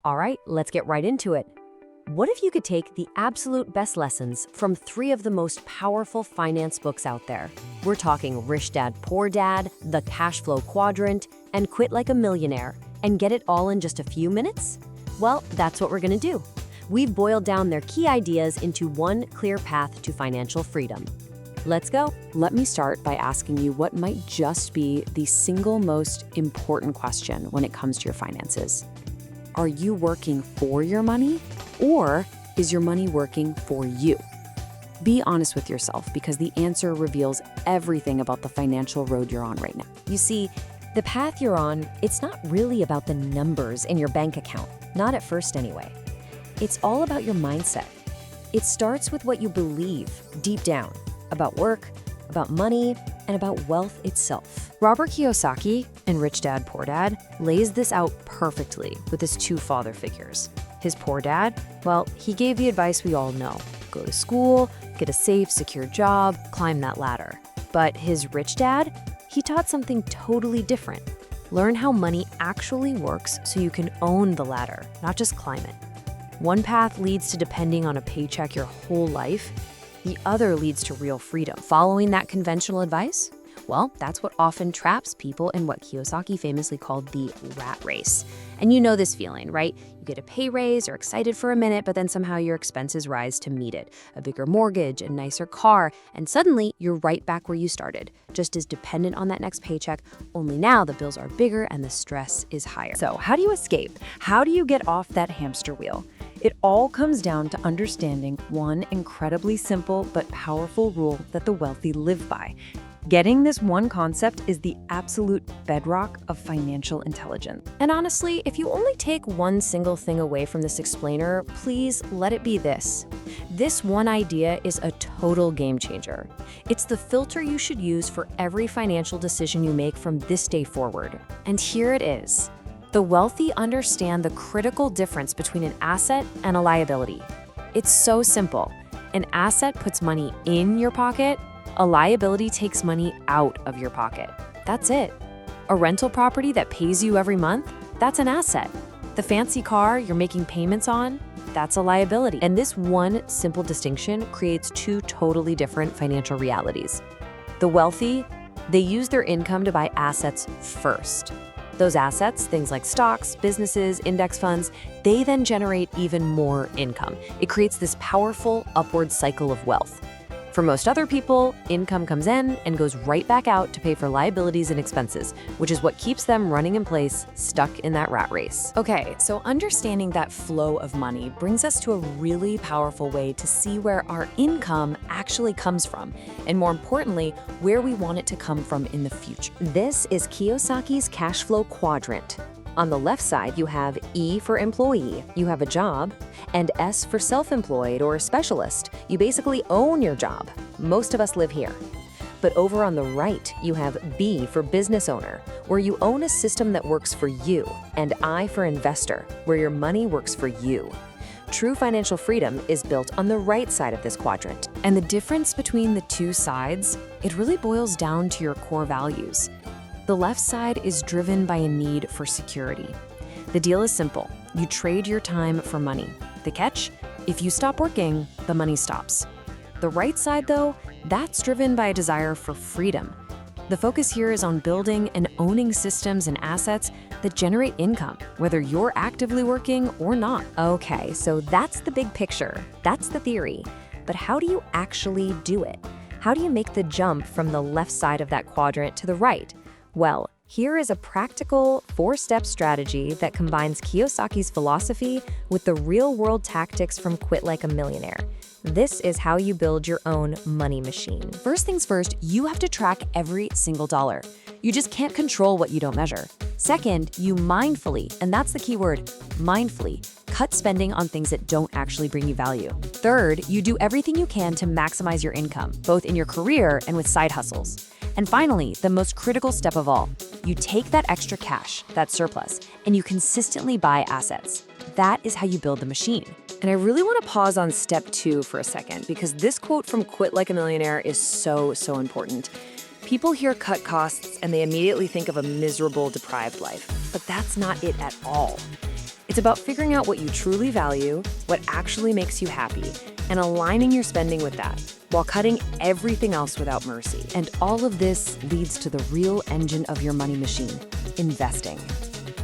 All right, let's get right into it. What if you could take the absolute best lessons from three of the most powerful finance books out there? We're talking Rich Dad, Poor Dad, The Cash Flow Quadrant, and Quit Like a Millionaire, and get it all in just a few minutes? Well, that's what we're going to do. We've boiled down their key ideas into one clear path to financial freedom. Let's go. Let me start by asking you what might just be the single most important question when it comes to your finances. Are you working for your money, or is your money working for you? Be honest with yourself, because the answer reveals everything about the financial road you're on right now. You see, the path you're on, it's not really about the numbers in your bank account, not at first anyway. It's all about your mindset. It starts with what you believe deep down about work, about money, and about wealth itself. Robert Kiyosaki in Rich Dad, Poor Dad lays this out perfectly with his two father figures. His poor dad, well, he gave the advice we all know. Go to school, get a safe, secure job, climb that ladder. But his rich dad, he taught something totally different. Learn how money actually works so you can own the ladder, not just climb it. One path leads to depending on a paycheck your whole life. The other leads to real freedom. Following that conventional advice? Well, that's what often traps people in what Kiyosaki famously called the rat race. And you know this feeling, right? You get a pay raise or excited for a minute, but then somehow your expenses rise to meet it. A bigger mortgage, a nicer car, and suddenly you're right back where you started, just as dependent on that next paycheck, only now the bills are bigger and the stress is higher. So how do you escape? How do you get off that hamster wheel? It all comes down to understanding one incredibly simple but powerful rule that the wealthy live by. Getting this one concept is the absolute bedrock of financial intelligence. And honestly, if you only take one single thing away from this explainer, please let it be this. This one idea is a total game changer. It's the filter you should use for every financial decision you make from this day forward. And here it is. The wealthy understand the critical difference between an asset and a liability. It's so simple. An asset puts money in your pocket. A liability takes money out of your pocket. That's it. A rental property that pays you every month, that's an asset. The fancy car you're making payments on, that's a liability. And this one simple distinction creates two totally different financial realities. The wealthy, they use their income to buy assets first. Those assets, things like stocks, businesses, index funds, they then generate even more income. It creates this powerful upward cycle of wealth. For most other people, income comes in and goes right back out to pay for liabilities and expenses, which is what keeps them running in place, stuck in that rat race. Okay, so understanding that flow of money brings us to a really powerful way to see where our income actually comes from, and more importantly, where we want it to come from in the future. This is Kiyosaki's cash flow quadrant. On the left side, you have E for employee, you have a job, and S for self-employed or specialist. You basically own your job. Most of us live here. But over on the right, you have B for business owner, where you own a system that works for you, and I for investor, where your money works for you. True financial freedom is built on the right side of this quadrant. And the difference between the two sides, it really boils down to your core values. The left side is driven by a need for security. The deal is simple. You trade your time for money. The catch? If you stop working, the money stops. The right side, though, that's driven by a desire for freedom. The focus here is on building and owning systems and assets that generate income, whether you're actively working or not. Okay, so that's the big picture. That's the theory. But how do you actually do it? How do you make the jump from the left side of that quadrant to the right? Well, here is a practical 4-step strategy that combines Kiyosaki's philosophy with the real-world tactics from Quit Like a Millionaire. This is how you build your own money machine. First things first, you have to track every single dollar. You just can't control what you don't measure. Second, you mindfully, and that's the key word, mindfully, cut spending on things that don't actually bring you value. Third, you do everything you can to maximize your income, both in your career and with side hustles. And finally, the most critical step of all, you take that extra cash, that surplus, and you consistently buy assets. That is how you build the machine. And I really want to pause on step 2 for a second, because this quote from Quit Like a Millionaire is so important. People hear cut costs and they immediately think of a miserable, deprived life. But that's not it at all. It's It's about figuring out what you truly value, what actually makes you happy, and aligning your spending with that, while cutting everything else without mercy. And all of this leads to the real engine of your money machine, investing.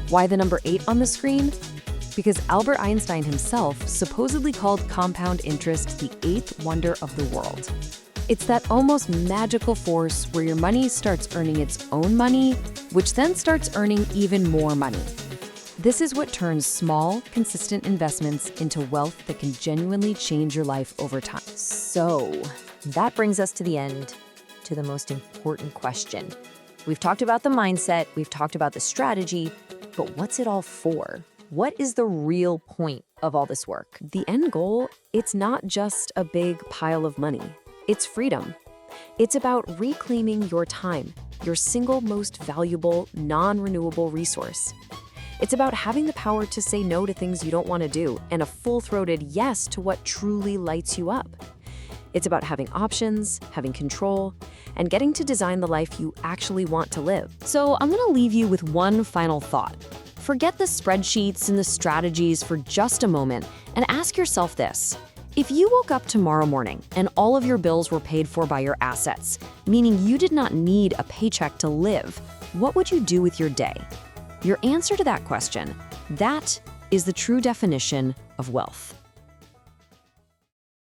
Why the number 8 on the screen? Because Albert Einstein himself supposedly called compound interest the 8th wonder of the world. It's that almost magical force where your money starts earning its own money, which then starts earning even more money. This is what turns small, consistent investments into wealth that can genuinely change your life over time. So, that brings us to the end, to the most important question. We've talked about the mindset, we've talked about the strategy, but what's it all for? What is the real point of all this work? The end goal, it's not just a big pile of money. It's freedom. It's about reclaiming your time, your single most valuable, non-renewable resource. It's about having the power to say no to things you don't want to do and a full-throated yes to what truly lights you up. It's about having options, having control, and getting to design the life you actually want to live. So I'm going to leave you with one final thought. Forget the spreadsheets and the strategies for just a moment and ask yourself this. If you woke up tomorrow morning and all of your bills were paid for by your assets, meaning you did not need a paycheck to live, what would you do with your day? Your answer to that question, that is the true definition of wealth.